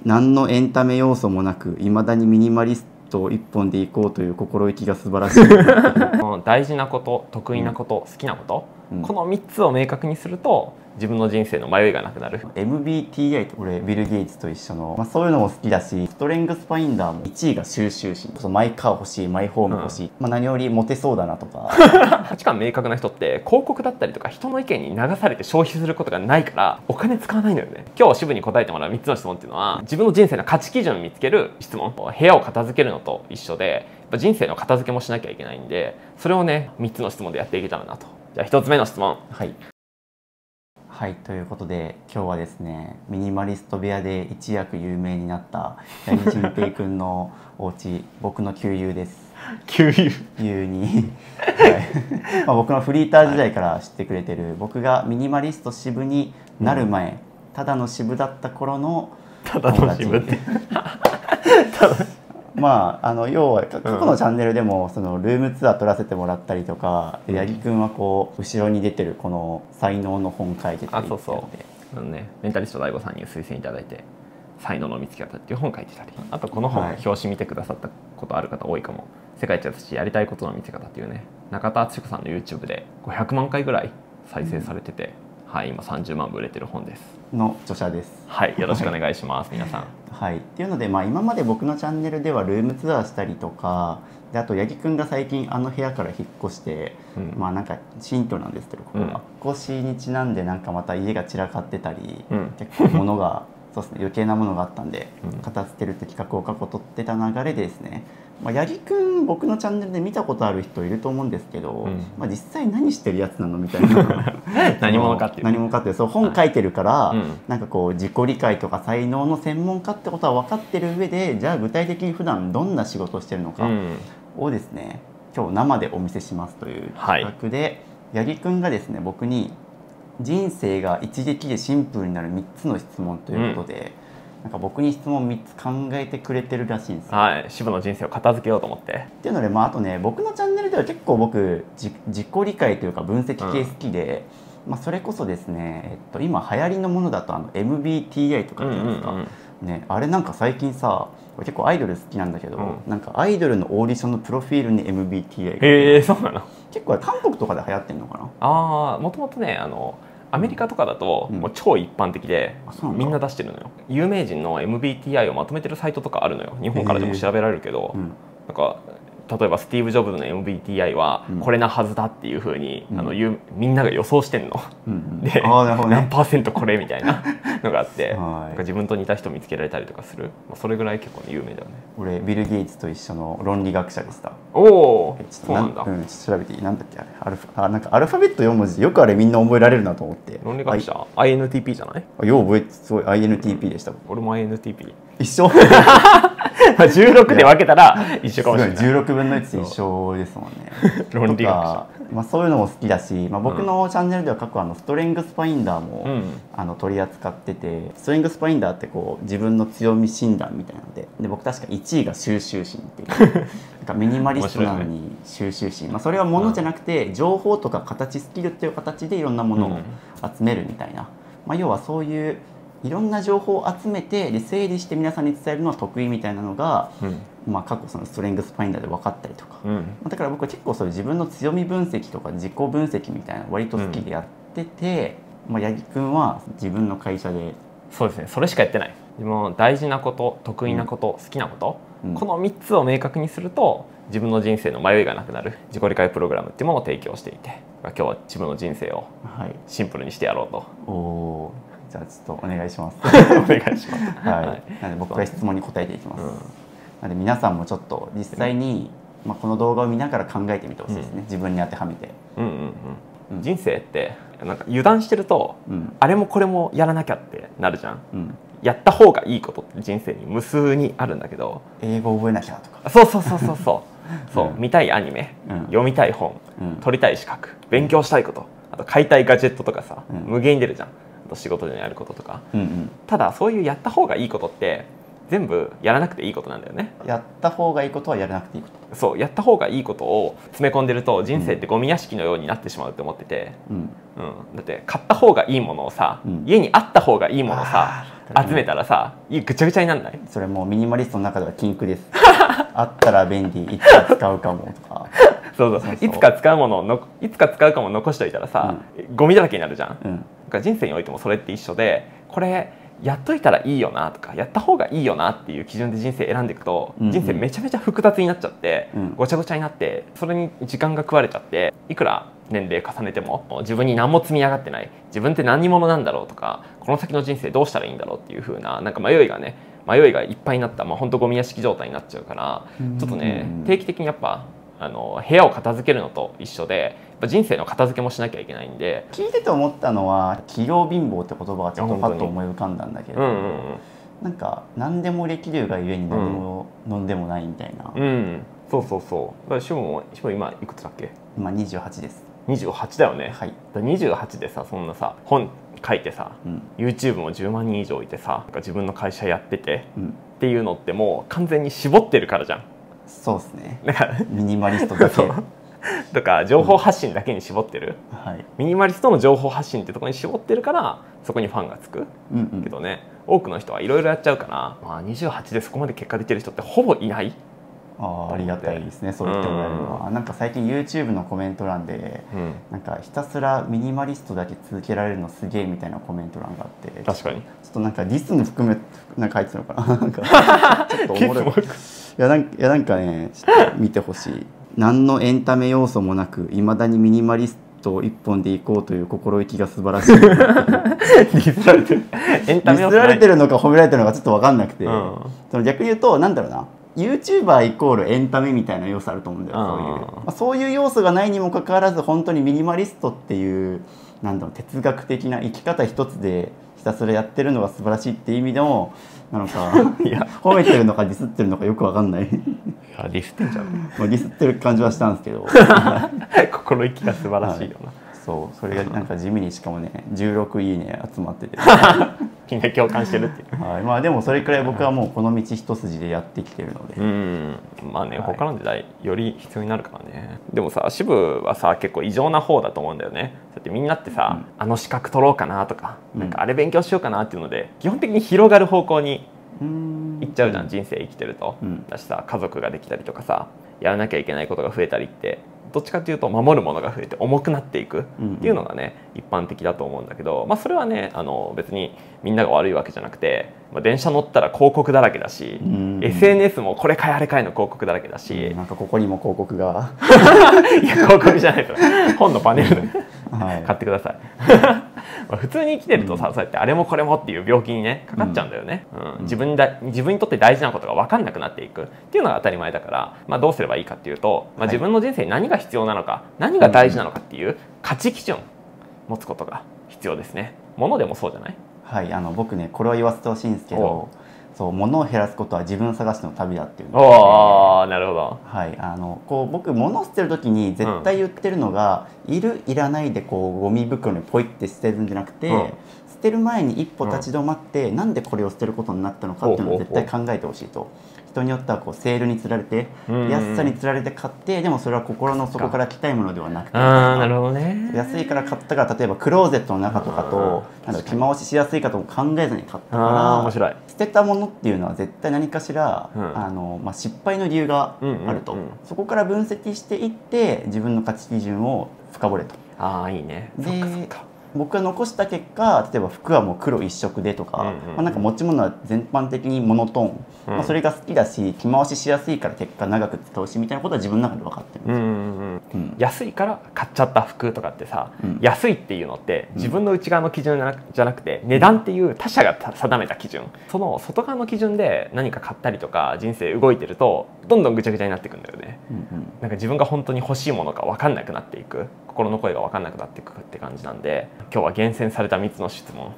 何のエンタメ要素もなくいまだにミニマリスト一本でいこうという心意気が素晴らしい大事なこと、得意なこと、好きなこと、この3つを明確にすると自分の人生の迷いがなくなる。 MBTI って俺ビル・ゲイツと一緒の、そういうのも好きだし、ストレングスファインダーも1位が収集心、マイカー欲しい、マイホーム欲しい、何よりモテそうだなとか価値観明確な人って広告だったりとか人の意見に流されて消費することがないからお金使わないのよね。今日支部に答えてもらう3つの質問っていうのは自分の人生の価値基準を見つける質問、部屋を片付けるのと一緒で、やっぱ人生の片付けもしなきゃいけないんで、それをね3つの質問でやっていけたらなと。じゃあ1つ目の質問。はい、ということで今日はですね、ミニマリスト部屋で一躍有名になった八木純平くんのお家、僕の旧友です。旧友に、僕のフリーター時代から知ってくれてる、僕がミニマリスト支部になる前、ただの支部だった頃の友達。要は過去のチャンネルでもそのルームツアー撮らせてもらったりとか、八木くんはこう後ろに出てるこの才能の本書いてたりってメンタリスト DAIGO さんに推薦いただいて才能の見つけ方っていう本書いてたり、あとこの本、表紙見てくださったことある方多いかも。世界一私やりたいことの見つけ方っていうね、中田敦子さんの YouTube で500万回ぐらい再生されてて、今30万部売れてる本ですの著者です。よろしくお願いします皆さん。っていうので、今まで僕のチャンネルではルームツアーしたりとかで、あと八木くんが最近あの部屋から引っ越して、なんか新居なんですけど、ここが引っ越しにちなんでなんかまた家が散らかってたり、結構物がそうですね、余計なものがあったんで片付けるって企画を過去取ってた流れでですね、八木くん僕のチャンネルで見たことある人いると思うんですけど、実際何してるやつなのみたいな何者かっていうそう本書いてるから、なんかこう自己理解とか才能の専門家ってことは分かってる上で、じゃあ具体的に普段どんな仕事をしてるのかをですね、今日生でお見せしますという企画で、八木くんがですね僕に人生が一撃でシンプルになる3つの質問ということで、なんか僕に質問3つ考えてくれてるらしいんですよ。支部の人生を片付けようと思って。っていうので、あとね、僕のチャンネルでは結構僕自己理解というか分析系好きで、それこそですね、今流行りのものだとMBTI とかっていうんですかね、あれなんか最近さ、結構アイドル好きなんだけど、なんかアイドルのオーディションのプロフィールに MBTI が、そうなの？結構韓国とかで流行ってんのかな。もともとね、アメリカとかだともう超一般的で、みんな出してるのよ。有名人の MBTI をまとめてるサイトとかあるのよ。日本からでも調べられるけど、なんか例えばスティーブ・ジョブズの MBTI はこれなはずだっていうふうにみんなが予想してんの。で何%これみたいなのがあって、自分と似た人見つけられたりとかする。それぐらい結構有名だよね。俺ビル・ゲイツと一緒の論理学者でした。そうなんだ。ちょっと調べていい？なんだっけあれ、なんかアルファベット4文字よくあれみんな覚えられるなと思って。論理学者 INTP じゃない？よう覚えて、すごい INTP でした。俺も INTP 一緒。16で分けたら一緒かもしれない。16分の1で一緒ですもんね。論理学者。そういうのも好きだし、僕のチャンネルでは過去ストレングスファインダーも、取り扱ってて、ストレングスファインダーってこう自分の強み診断みたいなので、僕確か1位が収集心っていうなんかミニマリストなのに収集心、それはものじゃなくて情報とか形、スキルっていう形でいろんなものを集めるみたいな、要はそういういろんな情報を集めてで整理して皆さんに伝えるのは得意みたいなのが、過去そのストレングスファインダーで分かったりとか、だから僕は結構そういう自分の強み分析とか自己分析みたいな割と好きでやってて、八木くんは自分の会社でそうですね、それしかやってない。でも大事なこと、得意なこと、好きなこと、この3つを明確にすると自分の人生の迷いがなくなる自己理解プログラムっていうものを提供していて、今日は自分の人生をシンプルにしてやろうと。じゃあちょっとお願いします。お願いします。なので僕が質問に答えていきます。なので皆さんもちょっと実際に、この動画を見ながら考えてみてほしいですね。自分に当てはめて。人生ってなんか油断してると、あれもこれもやらなきゃってなるじゃん。やった方がいいことって人生に無数にあるんだけど、英語覚えなきゃとか、そう見たいアニメ、読みたい本、取りたい資格、勉強したいこと、あと買いたいガジェットとかさ、無限に出るじゃん。仕事でやることとか、ただそういうやった方がいいことって全部やらなくていいことなんだよね。やった方がいいことはやらなくていいこと。そう、やった方がいいことを詰め込んでると人生ってゴミ屋敷のようになってしまうって思ってて、だって買った方がいいものをさ、家にあった方がいいものをさ集めたらさぐちゃぐちゃになんない？それもうミニマリストの中では禁句ですあったら便利、いつか使うかもとかそうそう、いつか使うものをいつか使うかも残しといたらさ、ゴミだらけになるじゃん。だから人生においてもそれって一緒で、これやっといたらいいよなとかやった方がいいよなっていう基準で人生選んでいくと、人生めちゃめちゃ複雑になっちゃって、ごちゃごちゃになって、それに時間が食われちゃって、いくら年齢重ねても自分に何も積み上がってない、自分って何者なんだろうとか、この先の人生どうしたらいいんだろうっていう風ななんか迷いがいっぱいになった、本当ゴミ屋敷状態になっちゃうから、ちょっとね定期的にやっぱ部屋を片付けるのと一緒で、やっぱ人生の片付けもしなきゃいけないんで。聞いてて思ったのは器用貧乏って言葉がちょっとパッと思い浮かんだんだけど、なんか何でもできるがゆえに何も飲んでもないみたいな。そうそうそう。だからシモ今いくつだっけ？今28です。28だよね。はい。だ28でさ、そんなさ本書いてさ、YouTube も10万人以上いてさ、自分の会社やってて、っていうのってもう完全に絞ってるからじゃん。そうですね。だからミニマリストだけとか情報発信だけに絞ってる、ミニマリストの情報発信ってところに絞ってるから、そこにファンがつく、けどね、多くの人はいろいろやっちゃうから、28でそこまで結果出てる人ってほぼいない。ありがたいですね、そう言ってもらえるのは。なんか最近 YouTube のコメント欄で、なんかひたすらミニマリストだけ続けられるのすげえみたいなコメント欄があって、確かにちょっとなんかディスも含めなんか書いてたのかななんかちょっとおもろいいやなんかね、ちょっと見てほしい。何のエンタメ要素もなくいまだにミニマリスト一本でいこうという心意気が素晴らしいディスられてるエンタメディスられてるのか褒められてるのかちょっと分かんなくて、その逆に言うとなんだろうな、YouTuber イコールエンタメみたいな要素あると思うんだよ。そういう要素がないにもかかわらず、本当にミニマリストっていうなんだろう、哲学的な生き方一つでひたすらやってるのが素晴らしいっていう意味でもなのかいや褒めてるのかディスってるのかよく分かんない。ディスってんじゃん。ディスってる感じはしたんですけど心意気が素晴らしいよな。そう、それがなんか地味にしかもね16いいね集まっててみんな共感してるっていう。でもそれくらい僕はもうこの道一筋でやってきてるので、他の時代より必要になるからね。でもさ、渋はさ結構異常な方だと思うんだよね。だってみんなってさ、あの資格取ろうかなとか、なんかあれ勉強しようかなっていうので基本的に広がる方向に行っちゃうじゃん、人生生きてると。だしさ、家族ができたりとかさ、やらなきゃいけないことが増えたりって、どっちかっていうと守るものが増えて重くなっていくっていうのがね、一般的だと思うんだけど、それはね別にみんなが悪いわけじゃなくて、電車乗ったら広告だらけだし、SNS もこれ買いあれ買いの広告だらけだし、なんかここにも広告がいや広告じゃないですよ、本のパネルで買ってください普通に生きてるとさ、そうやってあれもこれもっていう病気にねかかっちゃうんだよね。自分にとって大事なことが分かんなくなっていくっていうのが当たり前だから、どうすればいいかっていうと、自分の人生に何が必要なのか、何が大事なのかっていう価値基準持つことが必要ですね。物でもそうじゃない？はい、僕ねこれを言わせてほしいんですけど、そう物を減らすことは自分探しの旅だっていうの。なるほど。はい、僕物を捨てる時に絶対言ってるのが、いるいらないでゴミ袋にポイって捨てるんじゃなくて、捨てる前に一歩立ち止まって、なんでこれを捨てることになったのかっていうのを絶対考えてほしいと。人によってはセールにつられて、安さにつられて買って、でもそれは心の底から来たいものではなくて、なるほどね、安いから買ったから、例えばクローゼットの中とかと着回ししやすいかとも考えずに買ったから、捨てたものっていうのは絶対何かしら、失敗の理由があると、そこから分析していって自分の価値基準を深掘れと。いいね。で僕が残した結果、例えば服はもう黒一色でとか、なんか持ち物は全般的にモノトーン、それが好きだし着回ししやすいから結果長く使うしみたいなことは自分の中で分かってるんですよ。安いから買っちゃった服とかってさ、安いっていうのって自分の内側の基準じゃなくて、値段っていう他者が定めた基準、その外側の基準で何か買ったりとか人生動いてるとどんどんぐちゃぐちゃになっていくんだよね。なんか自分が本当に欲しいものが分かんなくなっていく、心の声が分かんなくなっていくって感じなんで、今日は厳選された3つの質問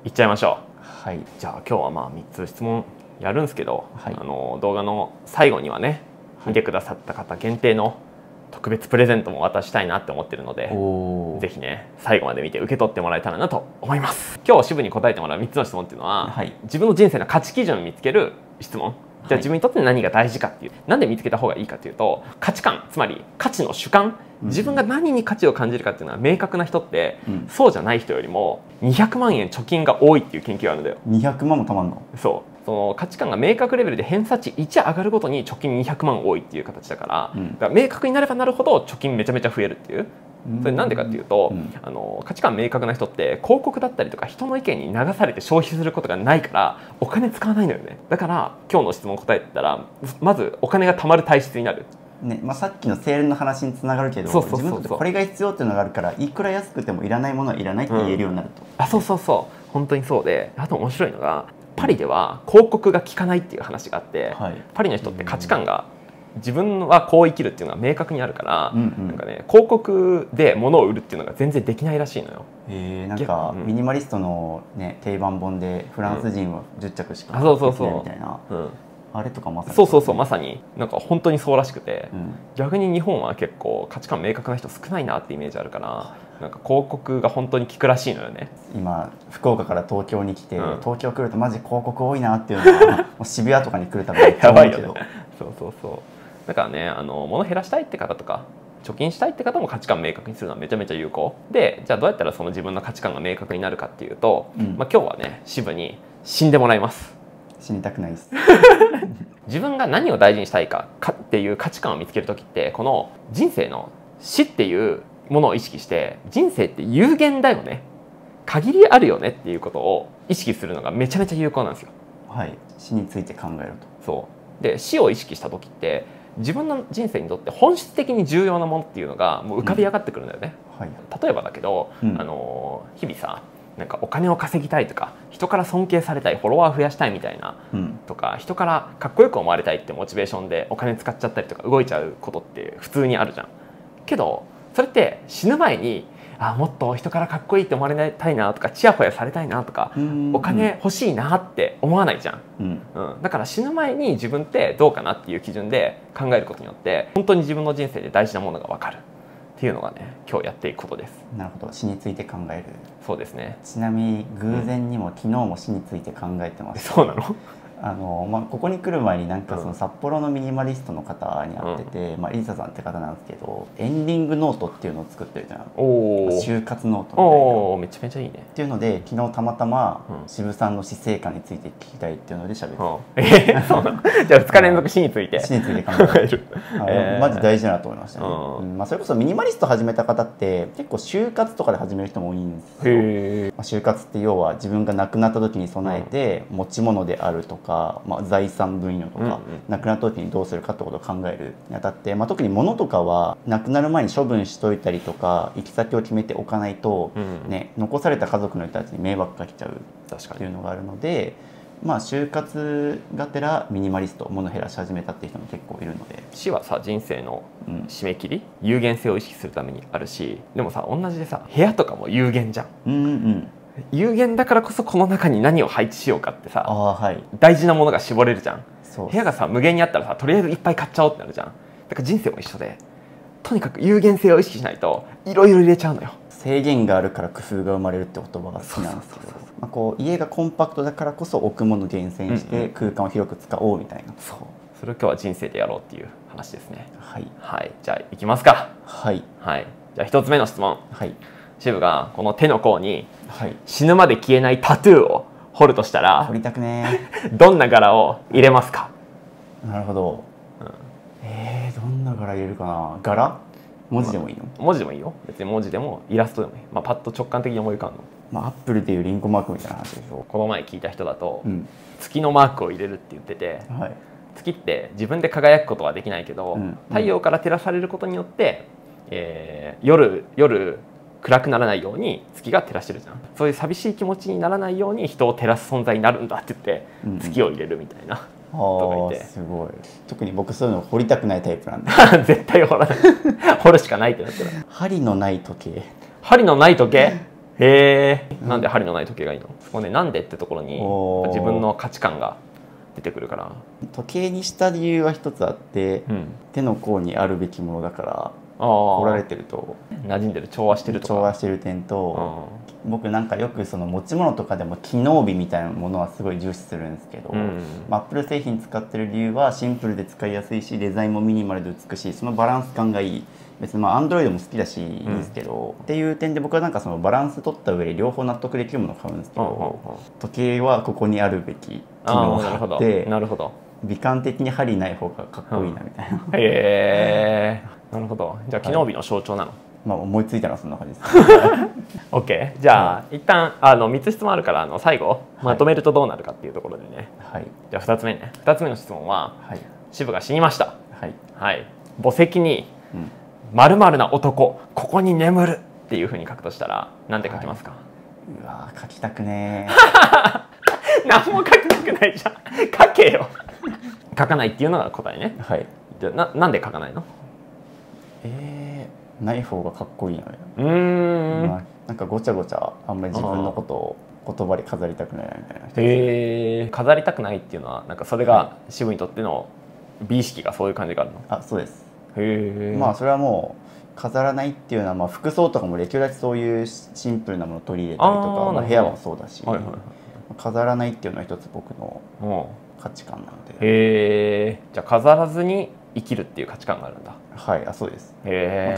いっちゃいましょう。じゃあ今日は3つ質問やるんですけど、動画の最後にはね、見てくださった方限定の特別プレゼントも渡したいなって思ってるので、ぜひね最後まで見て受け取ってもらえたらなと思います。今日渋に答えてもらう3つの質問っていうのは、自分の人生の価値基準を見つける質問じゃあ自分にとって何が大事かっていう、なんで見つけた方がいいかというと、価値観、つまり価値の主観、自分が何に価値を感じるかっていうのは明確な人って、そうじゃない人よりも200万円貯金が多いっていう研究があるんだよ。200万もたまんの？そう、その価値観が明確レベルで偏差値1上がるごとに貯金200万多いっていう形だから、だから明確になればなるほど貯金めちゃめちゃ増えるっていう。それなんでかっていうと、価値観明確な人って広告だったりとか人の意見に流されて消費することがないからお金使わないのよね。だから今日の質問答えてたら、まずお金が貯まる体質になる。ね、まあ、さっきのセールの話につながるけど、自分にとってこれが必要っていうのがあるから、いくら安くてもいらないものはいらないって言えるようになると。あ、そうそうそう、本当にそうで、あと面白いのがパリでは広告が効かないっていう話があって、パリの人って価値観が自分はこう生きるっていうのが明確にあるから、なんかね、広告で物を売るっていうのが全然できないらしいのよ。なんかミニマリストの、ね、定番本でフランス人は10着しかできないみたいな、あれとかまさにそうまさになんか本当にそうらしくて、逆に日本は結構価値観明確な人少ないなってイメージあるから、なんか広告が本当に効くらしいのよね。今福岡から東京に来て、東京来るとマジ広告多いなっていうのはもう渋谷とかに来るたびにやばいよね。そうだからね、物減らしたいって方とか貯金したいって方も価値観明確にするのはめちゃめちゃ有効で、じゃあどうやったらその自分の価値観が明確になるかっていうと、今日はね、渋に死んでもらいます。死にたくないです自分が何を大事にしたいかっていう価値観を見つける時って、この人生の死っていうものを意識して、人生って有限だよね、限りあるよねっていうことを意識するのがめちゃめちゃ有効なんですよ。はい、死について考えると。そうで、死を意識した時って自分の人生にとって本質的に重要なものっていうのがもう浮かび上がってくるんだよね。例えばだけど、日々さ、なんかお金を稼ぎたいとか、人から尊敬されたい、フォロワー増やしたいみたいな、とか、人からかっこよく思われたいってモチベーションでお金使っちゃったりとか動いちゃうことって普通にあるじゃん。けどそれって死ぬ前に、もっと人からかっこいいって思われたいなとか、チヤホヤされたいなとか、お金欲しいなって思わないじゃん。だから死ぬ前に自分ってどうかなっていう基準で考えることによって本当に自分の人生で大事なものが分かるっていうのがね、今日やっていくことです。なるほど、死について考える。そうですね。ちなみに偶然にも昨日も死について考えてました。そうなの？ここに来る前になんかその札幌のミニマリストの方に会ってて、リーサさんって方なんですけど、エンディングノートっていうのを作ってるじゃん。就活ノートみたいな。めちゃめちゃいいね。っていうので昨日たまたま渋さんの死生観について聞きたいっていうので喋って。そうなの？じゃあ2日連続死について。死について考える。マジ大事だなと思いましたね。それこそミニマリスト始めた方って結構就活とかで始める人も多いんですよ。就活って要は自分が亡くなった時に備えて持ち物であるとか、財産分与とか、亡くなった時にどうするかってことを考えるにあたって、特に物とかは亡くなる前に処分しといたりとか行き先を決めておかないと、残された家族の人たちに迷惑かけちゃうっていうのがあるので、就活がてらミニマリスト、物減らし始めたっていう人も結構いるので。死はさ、人生の締め切り、有限性を意識するためにあるし、でもさ、同じでさ、部屋とかも有限じゃん。有限だからこそこの中に何を配置しようかってさ、大事なものが絞れるじゃん。部屋がさ無限にあったらさ、とりあえずいっぱい買っちゃおうってなるじゃん。だから人生も一緒で、とにかく有限性を意識しないといろいろ入れちゃうのよ。制限があるから工夫が生まれるって言葉が好きなんですけど、家がコンパクトだからこそ置くもの厳選して空間を広く使おうみたいな、それを今日は人生でやろうっていう話ですね。じゃあいきますか。じゃあ1つ目の質問。渋がこの手の甲に死ぬまで消えないタトゥーを彫るとしたら、彫りたくねどんな柄を入れますか？なるほど。どんな柄入れるかな。柄？文字でもいいの？文字でもいいよ。別に文字でもイラストでもいい。パッと直感的に思い浮かんの。アップルでいうリンゴマークみたいな話でしょ。この前聞いた人だと、月のマークを入れるって言ってて、月って自分で輝くことはできないけど、太陽から照らされることによって、夜暗くならないように月が照らしてるじゃん。そういう寂しい気持ちにならないように人を照らす存在になるんだって言って、月を入れるみたいな人がいて。すごい。特に僕そういうの掘りたくないタイプなんで絶対掘らない掘るしかないってなってる。針のない時計。針のない時計？なんで針のない時計がいいの？そこね、なんでってところに自分の価値観が出てくるから。時計にした理由は一つあって、手の甲にあるべきものだから、彫られてると馴染んでる、調和してるとか、調和してる点と、僕なんかよくその持ち物とかでも機能美みたいなものはすごい重視するんですけど、アップル製品使ってる理由はシンプルで使いやすいし、デザインもミニマルで美しい、そのバランス感がいい。別にアンドロイドも好きだしいいんですけど、っていう点で僕はなんかそのバランス取った上で両方納得できるものを買うんですけど、時計はここにあるべき機能があって、なるほど、美観的に針ない方がかっこいいなみたいな。へえ、なるほど。じゃあ機能美の象徴なの？まあ思いついたのはそんな感じです。OK。じゃあ一旦3つ質問あるから最後まとめるとどうなるかっていうところでね。はい。じゃあ2つ目ね。2つ目の質問は、渋が死にました。はい。はい。墓石に〇〇な男ここに眠るっていうふうに書くとしたら何て書きますか？うわ書きたくねえ。何も書きたくないじゃん。書けよ。書かないっていうのが答えね。はい。じゃあなんで書かないの？ない方がかっこいいのよ。なんかごちゃごちゃあんまり自分のことを言葉で飾りたくないみたいな人。へえ。飾りたくないっていうのはなんかそれが渋にとっての美意識がそういう感じがあるの？あ、そうです。へえ。まあそれはもう飾らないっていうのは、まあ服装とかもできるだけそういうシンプルなものを取り入れたりとか、まあ部屋もそうだし、飾らないっていうのは一つ僕の価値観なので。へえ。じゃあ飾らずに生きるっていう価値観があるんだ。はい、あ、そうです。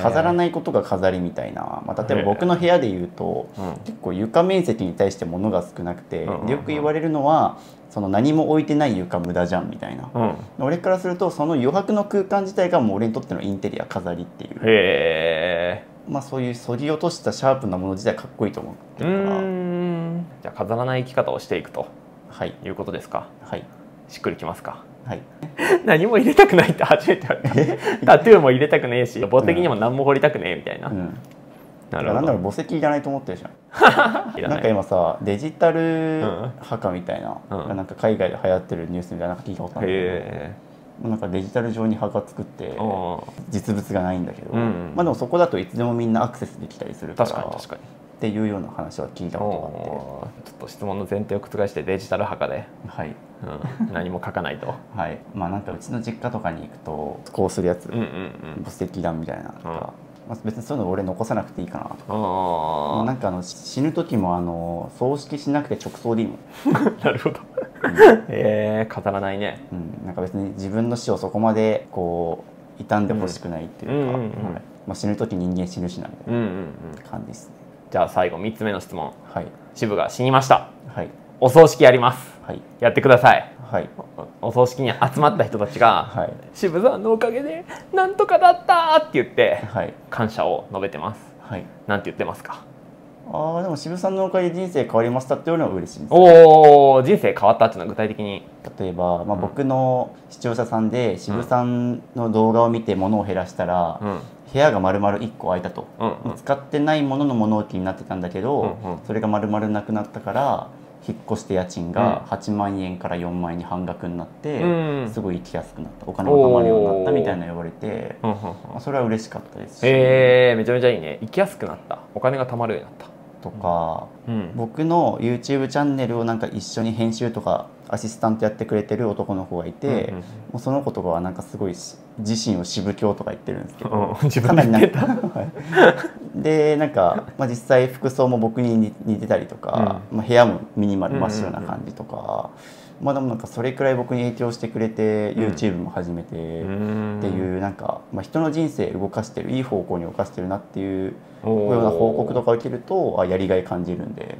飾らないことが飾りみたいな、まあ、例えば僕の部屋で言うと、結構床面積に対して物が少なくて、よく言われるのはその何も置いてない床無駄じゃんみたいな、俺からするとその余白の空間自体がもう俺にとってのインテリア飾りっていう、まあそういうそぎ落としたシャープなもの自体かっこいいと思ってるから。じゃあ飾らない生き方をしていくと、いうことですか？はい。しっくりきますか？はい。何も入れたくないって初めて言われた。タトゥーも入れたくねえし、墓石にも何も彫りたくねえみたいな。なるほど。なんだろう、墓石いらないと思ってるじゃん。なんか今さ、デジタル墓みたいな、なんか海外で流行ってるニュースみたいなの聞いたことあるけど、なんかデジタル上に墓作って実物がないんだけど、まあでもそこだといつでもみんなアクセスできたりするから。確かに確かに。っていうような話は聞いたことがあって、ちょっと質問の前提を覆してデジタル墓で、はい、何も書かないと。はい。まあなんかうちの実家とかに行くとこうするやつ、墓石段みたいなとか、まあ別にそういうの俺残さなくていいかなとか。なんか死ぬ時も葬式しなくて直葬でいいもん。なるほど。飾らないね。なんか別に自分の死をそこまでこう傷んでほしくないっていうか、まあ死ぬ時人間死ぬしなみたいな感じですね。じゃあ最後3つ目の質問。はい。渋が死にました。はい。お葬式やります。はい。やってください。はい。お葬式に集まった人たちが、はい。渋さんのおかげでなんとかだったって言って、はい。感謝を述べてます。はい。なんて言ってますか？ああ、でも渋さんのおかげで人生変わりましたっていうのは嬉しいです。おお、人生変わったっていうのは具体的に？例えば、まあ、僕の視聴者さんで渋さんの動画を見て物を減らしたら、部屋が丸々1個空いたと、使ってないものの物置になってたんだけど、それが丸々なくなったから引っ越して家賃が8万円から4万円に半額になって、すごい生きやすくなった、お金が貯まるようになったみたいな言われて、それは嬉しかったですし、めちゃめちゃいいね。生きやすくなった、お金が貯まるようになったとか、僕の YouTube チャンネルをなんか一緒に編集とかアシスタントやってくれてる男の子がいて、もうその子とかはなんかすごい自身を渋教とか言ってるんですけど、かなりなんかでなんか、まあ、実際服装も僕に似てたりとか、まあ、部屋もミニマル真っ白な感じとか、まあでもなんかそれくらい僕に影響してくれて YouTube も始めてっていう、なんか、まあ、人の人生動かしてる、いい方向に動かしてるなっていうような報告とか受けるとやりがい感じるんで、なん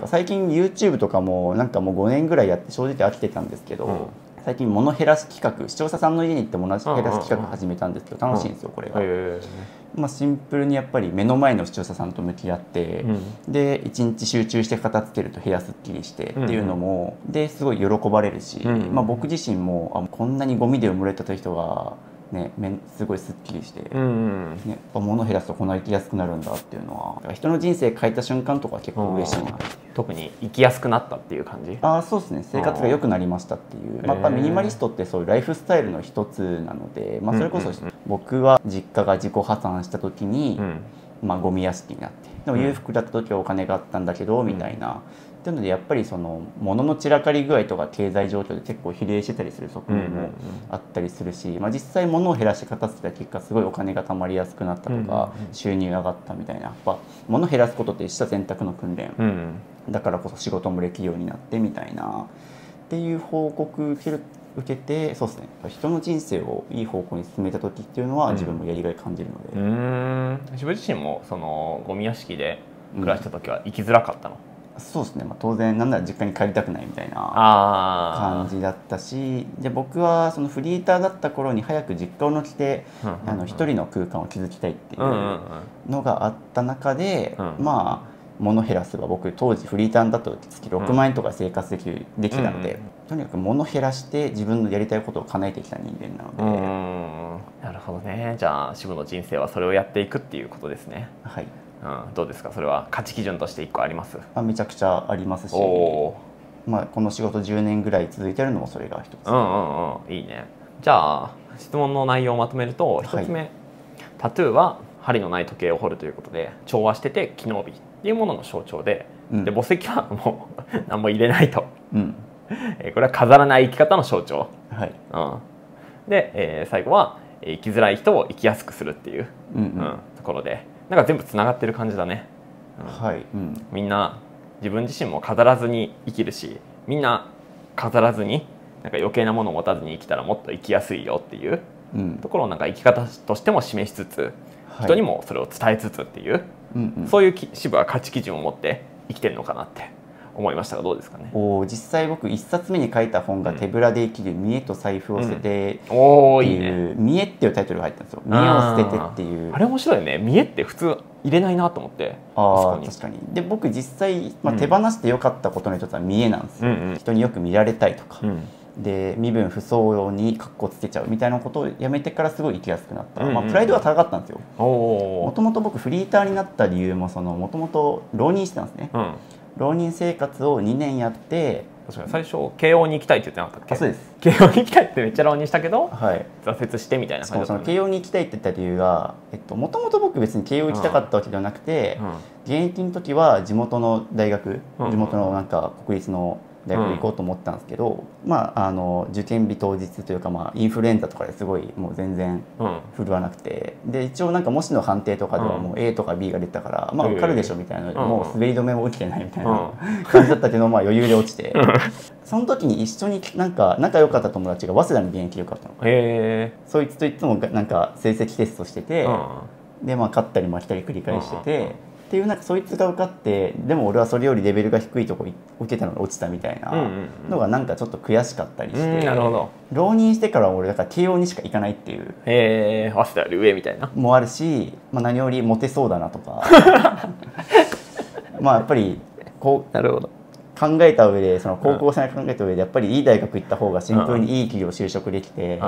か最近 YouTube とかもなんかもう5年ぐらいやって正直飽きてたんですけど、最近物減らす企画、視聴者さんの家に行って物減らす企画始めたんですけど楽しいんですよこれが。まあシンプルにやっぱり目の前の視聴者さんと向き合って、で一日集中して片付けると部屋すっきりしてっていうのもですごい喜ばれるし、まあ僕自身もこんなにゴミで埋もれてた人がね、すごいすっきりして、ね、物減らすとこんな生きやすくなるんだっていうのは、人の人生変えた瞬間とか結構嬉しいな。特に生きやすくなったっていう感じ？そうですね、生活が良くなりましたっていう、まあ、やっぱミニマリストってそういうライフスタイルの一つなので、まあ、それこそ僕は実家が自己破産した時に、まあ、ゴミ屋敷になって、でも裕福だった時はお金があったんだけどみたいな。っっていうのでやっぱりその物の散らかり具合とか経済状況で結構比例してたりする側面もあったりするし、実際物を減らして片付けた結果すごいお金が貯まりやすくなったとか、収入が上がったみたいな、やっぱ物を減らすことって一種選択の訓練、だからこそ仕事もできるようになってみたいなっていう報告受けて、そうですね、人の人生をいい方向に進めた時っていうのは自分もやりがい感じるので。自分自身もそのゴミ屋敷で暮らした時は生きづらかったの？そうですね、当然なんなら実家に帰りたくないみたいな感じだったし、で僕はそのフリーターだった頃に早く実家を抜けて一人の空間を築きたいっていうのがあった中で、物減らせば僕当時フリーターだと月6万円とか生活できたので、とにかく物減らして自分のやりたいことを叶えてきた人間なので。なるほどね。じゃあ渋の人生はそれをやっていくっていうことですね。はい。どうですか、それは価値基準として1個あります？めちゃくちゃありますし、この仕事10年ぐらい続いてるのもそれが一つ。いいね。じゃあ質問の内容をまとめると、1つ目、タトゥーは針のない時計を彫るということで調和してて機能美っていうものの象徴で、で墓石はもう何も入れないと、これは飾らない生き方の象徴、で、最後は生きづらい人を生きやすくするっていうところで、なんか全部つながってる感じだね。みんな自分自身も飾らずに生きるし、みんな飾らずになんか余計なものを持たずに生きたらもっと生きやすいよっていうところをなんか生き方としても示しつつ、人にもそれを伝えつつっていう、そういう支部は価値基準を持って生きてるのかなって思いましたが、どうですかね。実際僕1冊目に書いた本が「手ぶらで生きる見栄と財布を捨てて」っていう「見栄」っていうタイトルが入ったんですよ。見栄を捨ててっていう。あれ面白いね。見栄って普通入れないなと思って。確かに。で僕実際、手放してよかったことの一つは見栄なんですよ。人によく見られたいとか、で身分不相応に格好つけちゃうみたいなことをやめてからすごい生きやすくなった。プライドが高かったんですよ。もともと僕フリーターになった理由ももともと浪人してたんですね。浪人生活を2年やって、確かに最初慶応に行きたいって言ってなかったっけ？そうです。慶応に行きたいってめっちゃ浪人したけど、挫折してみたいな感じだった。慶応に行きたいって言った理由が、もともと僕別に慶応行きたかったわけではなくて、現役の時は地元の大学、地元のなんか国立の大学行こうと思ったんですけど、受験日当日というか、インフルエンザとかですごいもう全然振るわなくて、で一応なんか模試の判定とかではもう A とか B が出たから受かるでしょみたいな、もう滑り止めも受けてないみたいな感じだったけど、余裕で落ちて、その時に一緒になんか仲良かった友達が早稲田の現役でよかったの。そいつといつもなんか成績テストしてて、で勝ったり負けたり繰り返してて。っていうなんかそいつが受かって、でも俺はそれよりレベルが低いとこ受けたのに落ちたみたいなのがなんかちょっと悔しかったりして、浪人してから俺だから慶応にしか行かないっていう、早稲田より上みたいなもあるし、何よりモテそうだなとかやっぱりこう考えた上で、その高校生に考えた上でやっぱりいい大学行った方がシンプルにいい企業就職できて、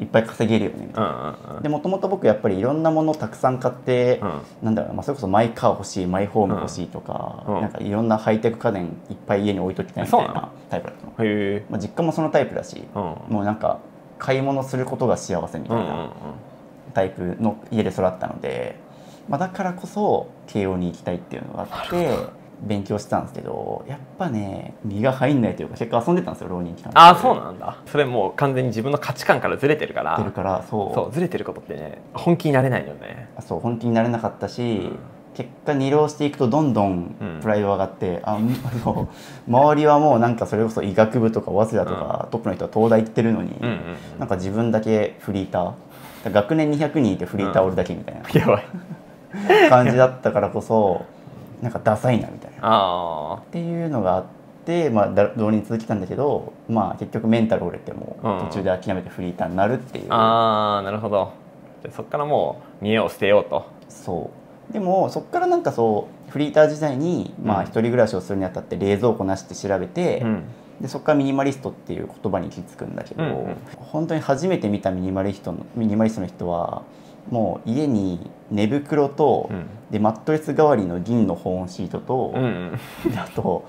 いっぱい稼げるよねみたいな。でもともと僕やっぱりいろんなものをたくさん買って、なんだろう、それこそマイカー欲しい、マイホーム欲しいとか、なんかいろんなハイテク家電いっぱい家に置いときたいみたいなタイプだったの。実家もそのタイプだし、もうなんか買い物することが幸せみたいなタイプの家で育ったので、だからこそ慶応に行きたいっていうのがあって勉強してたんですけど、やっぱね身が入んないというか結構遊んでたんですよ、浪人期間。そうなんだ。それもう完全に自分の価値観からずれてるから。そうずれてることってね、本気になれないよね。本気になれなかったし、結果2浪していくとどんどんプライド上がって、周りはもうなんかそれこそ医学部とか早稲田とかトップの人は東大行ってるのに、なんか自分だけフリーター、学年200人いてフリーターおるだけみたいな感じだったからこそ、なんかダサいなみたいなっていうのがあって、浪人続きたんだけど、結局メンタル折れても途中で諦めてフリーターになるっていう。なるほど。じゃそっからもう見栄を捨てようと。でもそっからなんかフリーター時代に一人暮らしをするにあたって冷蔵庫なしって調べて、でそこからミニマリストっていう言葉に行き着くんだけど、本当に初めて見たミニマリストの人はもう家に寝袋と、でマットレス代わりの銀の保温シートと、あと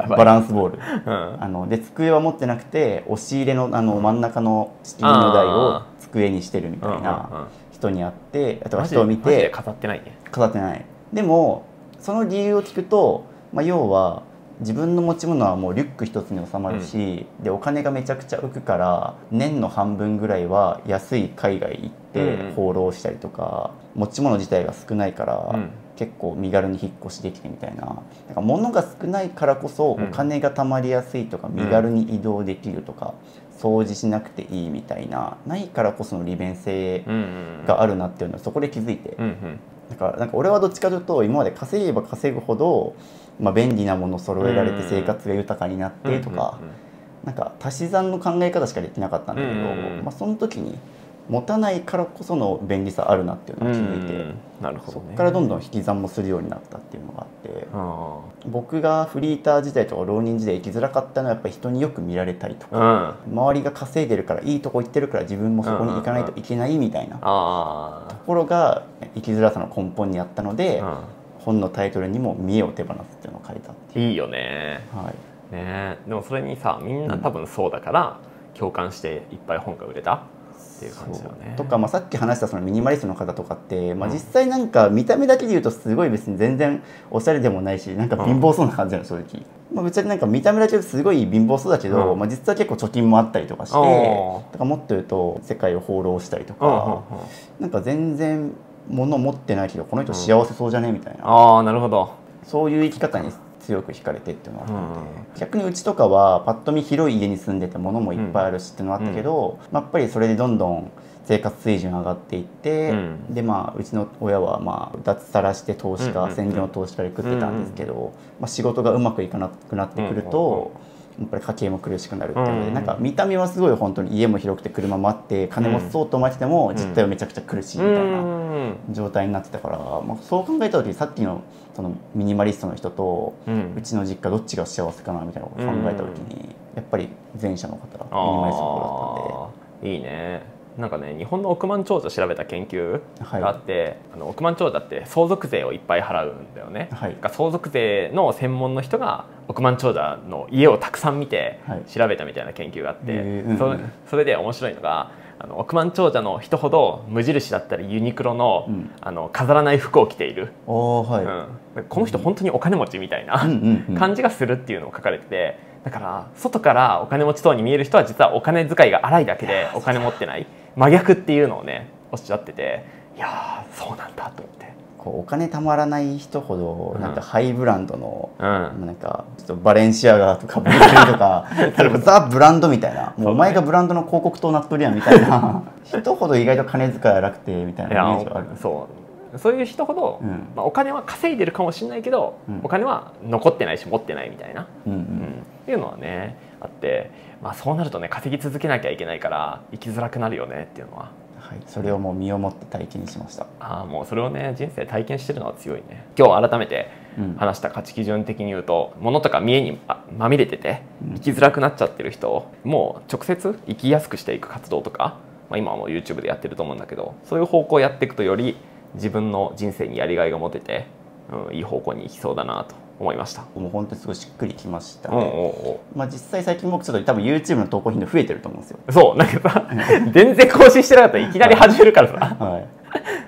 バランスボール、で机は持ってなくて押し入れの真ん中の仕切りの台を机にしてるみたいな人に会って、あとは人を見て飾ってないね。飾ってない。でもその理由を聞くと、要は自分の持ち物はもうリュック一つに収まるし、でお金がめちゃくちゃ浮くから年の半分ぐらいは安い海外行って放浪したりとか、持ち物自体が少ないから、結構身軽に引っ越しできてみたいな、なんか物が少ないからこそお金が貯まりやすいとか、身軽に移動できるとか、掃除しなくていいみたいな、ないからこその利便性があるなっていうのはそこで気づいて、だからなんか俺はどっちかというと今まで稼げば稼ぐほど、便利なものを揃えられて生活が豊かになってとか、なんか足し算の考え方しかできなかったんだけど、その時に持たないからこその便利さあるなっていうのを気づいて、なるほどね、そこからどんどん引き算もするようになったっていうのがあって、僕がフリーター時代とか浪人時代生きづらかったのはやっぱり人によく見られたりとか、周りが稼いでるからいいとこ行ってるから自分もそこに行かないといけないみたいなところが生きづらさの根本にあったので、本のタイトルにも「見栄を手放す」っていうのを書いたっていう。いいよね。ね、でもそれにさ、みんな多分そうだから共感していっぱい本が売れたっていう感じだよね。とか、さっき話したそのミニマリストの方とかって、実際なんか見た目だけで言うとすごい別に全然おしゃれでもないし、なんか貧乏そうな感じなの正直。別になんか見た目だけですごい貧乏そうだけど、実は結構貯金もあったりとかして、だからもっと言うと世界を放浪したりとか、なんか全然物持ってないけどこの人幸せそうじゃねみたいな、なるほど、そういう生き方に強く惹かれてっていうのがあったので、逆にうちとかはパッと見広い家に住んでて物もいっぱいあるしっていうのがあったけど、やっぱりそれでどんどん生活水準上がっていって、でうちの親は脱サラして投資家、専業の投資家で食ってたんですけど、仕事がうまくいかなくなってくると、やっぱり家計も苦しくなるっていうので、なんか見た目はすごい本当に家も広くて車もあって金もそうと思ってても実態はめちゃくちゃ苦しいみたいな状態になってたから、そう考えた時にさっきのそのミニマリストの人とうちの実家どっちが幸せかなみたいなことを考えた時に、やっぱり前者の方ミニマリストの方だったんで。いいね。なんかね、日本の億万長者調べた研究があって、億万長者って相続税をいっぱい払うんだよね。相続税の専門の人が億万長者の家をたくさん見て調べたみたいな研究があって、それで面白いのが、億万長者の人ほど無印だったりユニクロの、飾らない服を着ている、この人本当にお金持ちみたいな感じがするっていうのを書かれてて、だから外からお金持ちそうに見える人は実はお金遣いが荒いだけでお金持ってない真逆っていうのをねおっしゃってて、いやーそうなんだと思って。お金たまらない人ほどなんかハイブランドの、なんかちょっとバレンシアガとかブルガリとかザ・ブランドみたいな、もうお前がブランドの広告塔なっとるやんみたいな人ほど意外と金遣い荒くてみたいなイメージがある。そういう人ほど、お金は稼いでるかもしれないけど、お金は残ってないし持ってないみたいな、っていうのはねあって、そうなるとね稼ぎ続けなきゃいけないから生きづらくなるよねっていうのは、それをもう身をもって体験しました。もうそれをね人生体験してるのは強いね。今日改めて話した価値基準的に言うと、物とか見栄にまみれてて生きづらくなっちゃってる人をもう直接生きやすくしていく活動とか、今はもう YouTube でやってると思うんだけど、そういう方向をやっていくとより自分の人生にやりがいが持てて、いい方向に行きそうだなと思いました。もう本当にすごいしっくりきましたね。実際最近僕ちょっと多分 YouTube の投稿頻度増えてると思うんですよ。そうなんかさ全然更新してなかったらいきなり始めるからさ、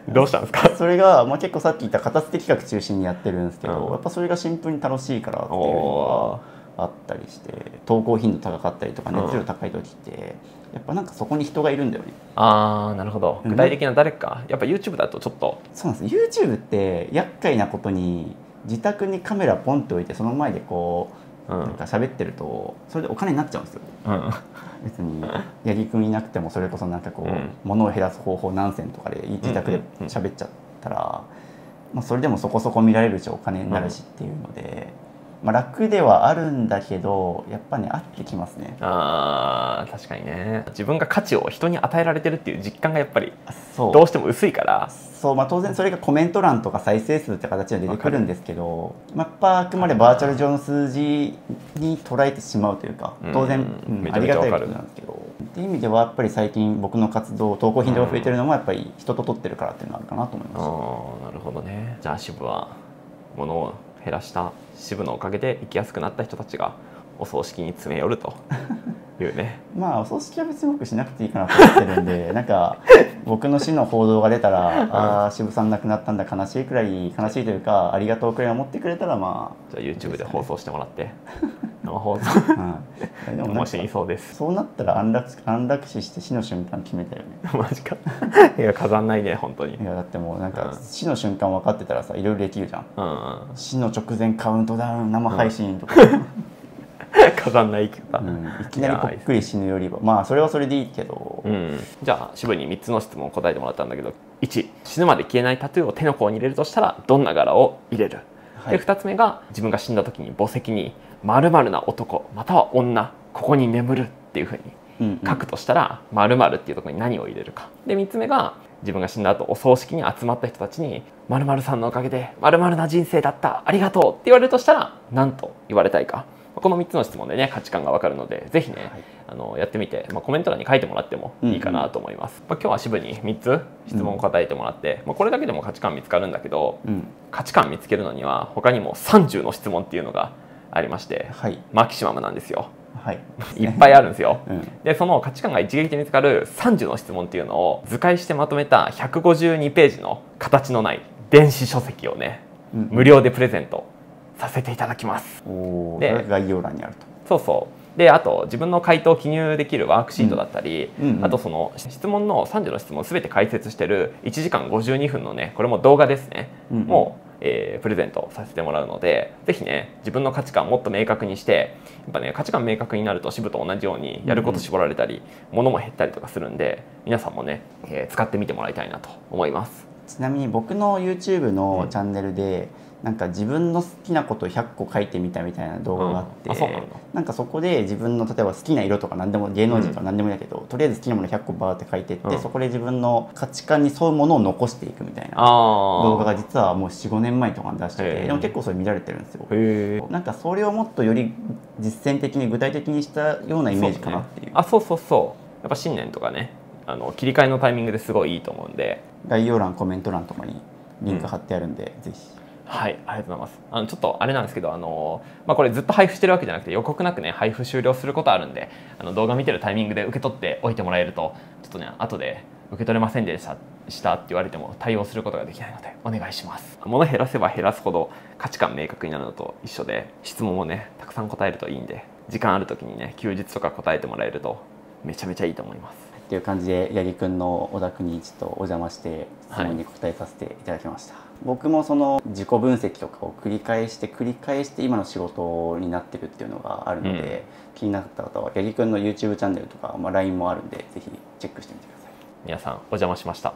どうしたんですか？それが、結構さっき言った片捨て企画中心にやってるんですけど、やっぱそれがシンプルに楽しいからっていうのがあったりして、投稿頻度高かったりとか熱量高い時ってやっぱなんかそこに人がいるんだよね。なるほど。具体的な誰か、やっぱ YouTube だとちょっと。そうなんです。YouTube って厄介なことに自宅にカメラポンって置いてその前でこうなんか喋ってるとそれでお金になっちゃうんですよ。別に八木君いなくてもそれこそなんかこう物を減らす方法何選とかで自宅で喋っちゃったら、それでもそこそこ見られるしお金になるしっていうので。楽ではあるんだけどやっぱね合ってきますね。確かにね。自分が価値を人に与えられてるっていう実感がやっぱりどうしても薄いから。当然それがコメント欄とか再生数って形で出てくるんですけど、やっぱあくまでバーチャル上の数字に捉えてしまうというか、当然ありがたいことなんですけど、っていう意味ではやっぱり最近僕の活動投稿頻度が増えてるのもやっぱり人と撮ってるからっていうのがあるかなと思いました。なるほどね。じゃあ渋は物を減らした渋のおかげで生きやすくなった人たちがお葬式に詰め寄ると言うね。まあお葬式は別に僕しなくていいかなと思ってるんでなんか僕の死の報道が出たらああ渋さん亡くなったんだ悲しいくらい悲しいというかありがとうくらい思ってくれたらまあじゃあ YouTube で放送してもらって生放送でももしいそうです。そうなったら安楽死して死の瞬間決めたよねマジかいや飾んないね本当に。いやだってもうなんか死の瞬間分かってたらさいろいろできるじゃん、死の直前カウントダウン生配信とか、飾んない生き方、いきなりぽっくり死ぬよりはまあそれはそれでいいけど、じゃあ渋に3つの質問を答えてもらったんだけど、1死ぬまで消えないタトゥーを手の甲に入れるとしたらどんな柄を入れる、で2つ目が自分が死んだ時に墓石に〇〇な男または女ここに眠るっていうふうに書くとしたら〇〇っていうところに何を入れるか、で3つ目が自分が死んだ後お葬式に集まった人たちに〇〇さんのおかげで〇〇な人生だったありがとうって言われるとしたら何と言われたいか、この3つの質問でね価値観が分かるのでぜひね、やってみて、コメント欄に書いてもらってもいいかなと思います。今日は渋に3つ質問を答えてもらって、これだけでも価値観見つかるんだけど、価値観見つけるのには他にも30の質問っていうのがありまして、マキシマムなんですよ。いっぱいあるんですよ、でその価値観が一撃で見つかる30の質問っていうのを図解してまとめた152ページの形のない電子書籍をね、無料でプレゼントさせていただきます。で概要欄にあると。そうであと自分の回答を記入できるワークシートだったり、あとその質問の30の質問を全て解説してる1時間52分のねこれも動画ですね、もうプレゼントさせてもらうので、ぜひね自分の価値観をもっと明確にして、やっぱね価値観明確になると渋と同じようにやること絞られたり、物も減ったりとかするんで、皆さんもね、使ってみてもらいたいなと思います。ちなみに僕の YouTube のチャンネルで、なんか自分の好きなことを100個書いてみたみたいな動画があって、なんかそこで自分の例えば好きな色とか何でも芸能人とか何でもいいんだけど、とりあえず好きなもの100個バーって書いてって、そこで自分の価値観に沿うものを残していくみたいな動画が実はもう 4,5 年前とかに出してて、でも結構それ見られてるんですよ。なんかそれをもっとより実践的に具体的にしたようなイメージかなっていう。そうやっぱ新年とかね切り替えのタイミングですごいいいと思うんで、概要欄コメント欄とかにリンク貼ってあるんで、ぜひ。はい、ありがとうございます。ちょっとあれなんですけど、これずっと配布してるわけじゃなくて予告なくね配布終了することあるんで、動画見てるタイミングで受け取っておいてもらえると、ちょっとね後で受け取れませんでしたって言われても対応することができないのでお願いします。物減らせば減らすほど価値観明確になるのと一緒で、質問をねたくさん答えるといいんで、時間ある時にね休日とか答えてもらえるとめちゃめちゃいいと思います。っていう感じで八木くんのお宅にちょっとお邪魔して質問に答えさせていただきました。僕もその自己分析とかを繰り返して今の仕事になってるっていうのがあるので、気になった方は八木くんの YouTube チャンネルとか、LINE もあるんでぜひチェックしてみてください。皆さんお邪魔しました。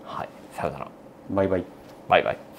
はい、さよなら。バイバイ。バイバイ。